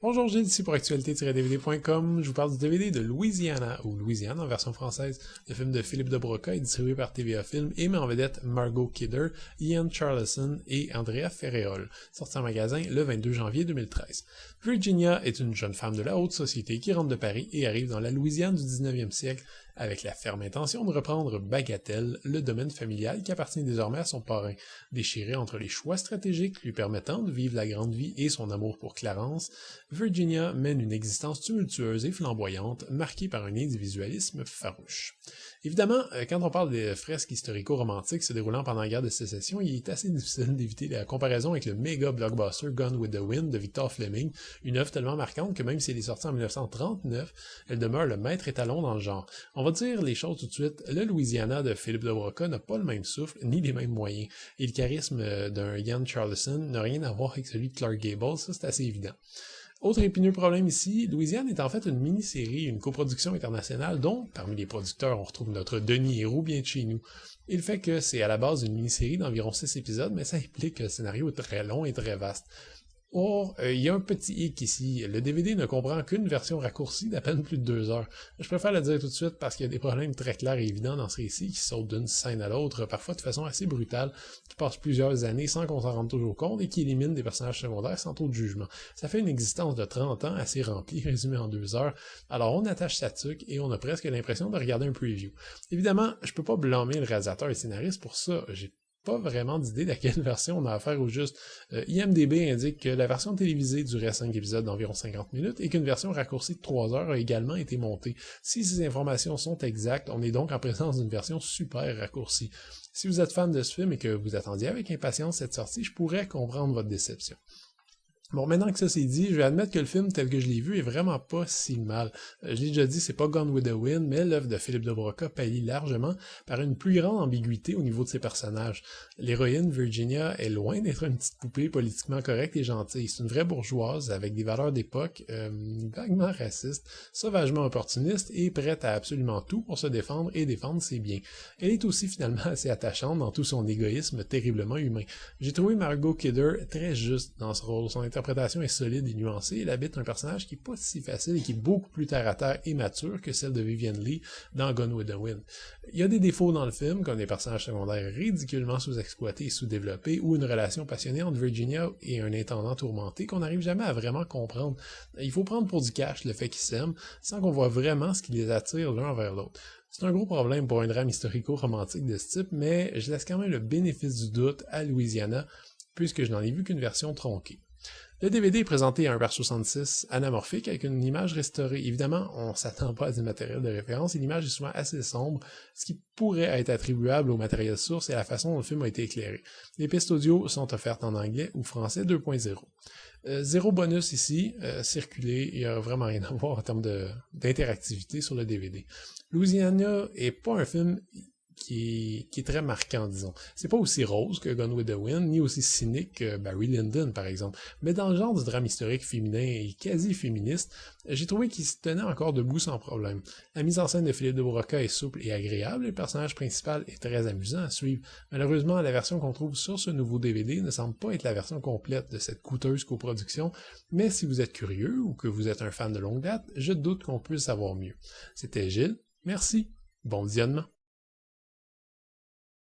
Bonjour, Gilles ici pour actualité-dvd.com. Je vous parle du DVD de Louisiana, ou Louisiane en version française. Le film de Philippe de Broca est distribué par TVA Film et met en vedette Margot Kidder, Ian Charleson et Andrea Ferreol, sorti en magasin le 22 janvier 2013. Virginia est une jeune femme de la haute société qui rentre de Paris et arrive dans la Louisiane du 19e siècle avec la ferme intention de reprendre Bagatelle, le domaine familial qui appartient désormais à son parrain. Déchirée entre les choix stratégiques lui permettant de vivre la grande vie et son amour pour Clarence, Virginia mène une existence tumultueuse et flamboyante, marquée par un individualisme farouche. Évidemment, quand on parle des fresques historico-romantiques se déroulant pendant la guerre de sécession, il est assez difficile d'éviter la comparaison avec le méga blockbuster Gone with the Wind de Victor Fleming, une œuvre tellement marquante que même si elle est sortie en 1939, elle demeure le maître étalon dans le genre. On va dire les choses tout de suite, le Louisiana de Philippe de Broca n'a pas le même souffle ni les mêmes moyens, et le charisme d'un Ian Charleson n'a rien à voir avec celui de Clark Gable, ça c'est assez évident. Autre épineux problème ici, Louisiane est en fait une mini-série, une coproduction internationale dont, parmi les producteurs, on retrouve notre Denis Héroux bien de chez nous. Et le fait que c'est à la base une mini-série d'environ 6 épisodes, mais ça implique que le scénario est très long et très vaste. Or, il y a un petit hic ici, le DVD ne comprend qu'une version raccourcie d'à peine plus de 2 heures. Je préfère le dire tout de suite parce qu'il y a des problèmes très clairs et évidents dans ce récit qui sautent d'une scène à l'autre, parfois de façon assez brutale, qui passent plusieurs années sans qu'on s'en rende toujours compte et qui éliminent des personnages secondaires sans trop de jugement. Ça fait une existence de 30 ans assez remplie, résumée en 2 heures, alors on attache sa tuque et on a presque l'impression de regarder un preview. Évidemment, je peux pas blâmer le réalisateur et scénariste pour ça, j'ai pas vraiment d'idée de quelle version on a affaire au juste. IMDb indique que la version télévisée durait 5 épisodes d'environ 50 minutes et qu'une version raccourcie de 3 heures a également été montée. Si ces informations sont exactes, on est donc en présence d'une version super raccourcie. Si vous êtes fan de ce film et que vous attendiez avec impatience cette sortie, je pourrais comprendre votre déception. Bon, maintenant que ça c'est dit, je vais admettre que le film tel que je l'ai vu est vraiment pas si mal. Je l'ai déjà dit, c'est pas Gone with the Wind, mais l'œuvre de Philippe de Broca pâlit largement par une plus grande ambiguïté au niveau de ses personnages. L'héroïne, Virginia, est loin d'être une petite poupée politiquement correcte et gentille. C'est une vraie bourgeoise avec des valeurs d'époque vaguement racistes, sauvagement opportuniste et prête à absolument tout pour se défendre et défendre ses biens. Elle est aussi finalement assez attachante dans tout son égoïsme terriblement humain. J'ai trouvé Margot Kidder très juste dans ce rôle. Son interprétation est solide et nuancée. Elle habite un personnage qui est pas si facile et qui est beaucoup plus terre à terre et mature que celle de Vivien Leigh dans Gone with the Wind. Il y a des défauts dans le film, comme des personnages secondaires ridiculement sous-exploités et sous-développés, ou une relation passionnée entre Virginia et un intendant tourmenté qu'on n'arrive jamais à vraiment comprendre. Il faut prendre pour du cash le fait qu'ils s'aiment, sans qu'on voit vraiment ce qui les attire l'un vers l'autre. C'est un gros problème pour un drame historico-romantique de ce type, mais je laisse quand même le bénéfice du doute à Louisiana, puisque je n'en ai vu qu'une version tronquée. Le DVD est présenté à 1:66 anamorphique avec une image restaurée. Évidemment, on s'attend pas à du matériel de référence et l'image est souvent assez sombre, ce qui pourrait être attribuable au matériel source et à la façon dont le film a été éclairé. Les pistes audio sont offertes en anglais ou français 2.0. Zéro bonus ici, circulé, il n'y a vraiment rien à voir en termes d'interactivité sur le DVD. Louisiana est pas un film qui est très marquant, disons. C'est pas aussi rose que Gone with the Wind, ni aussi cynique que Barry Lyndon, par exemple. Mais dans le genre du drame historique féminin et quasi féministe, j'ai trouvé qu'il se tenait encore debout sans problème. La mise en scène de Philippe de Broca est souple et agréable, le personnage principal est très amusant à suivre. Malheureusement, la version qu'on trouve sur ce nouveau DVD ne semble pas être la version complète de cette coûteuse coproduction, mais si vous êtes curieux ou que vous êtes un fan de longue date, je doute qu'on puisse savoir mieux. C'était Gilles, merci, bon visionnement.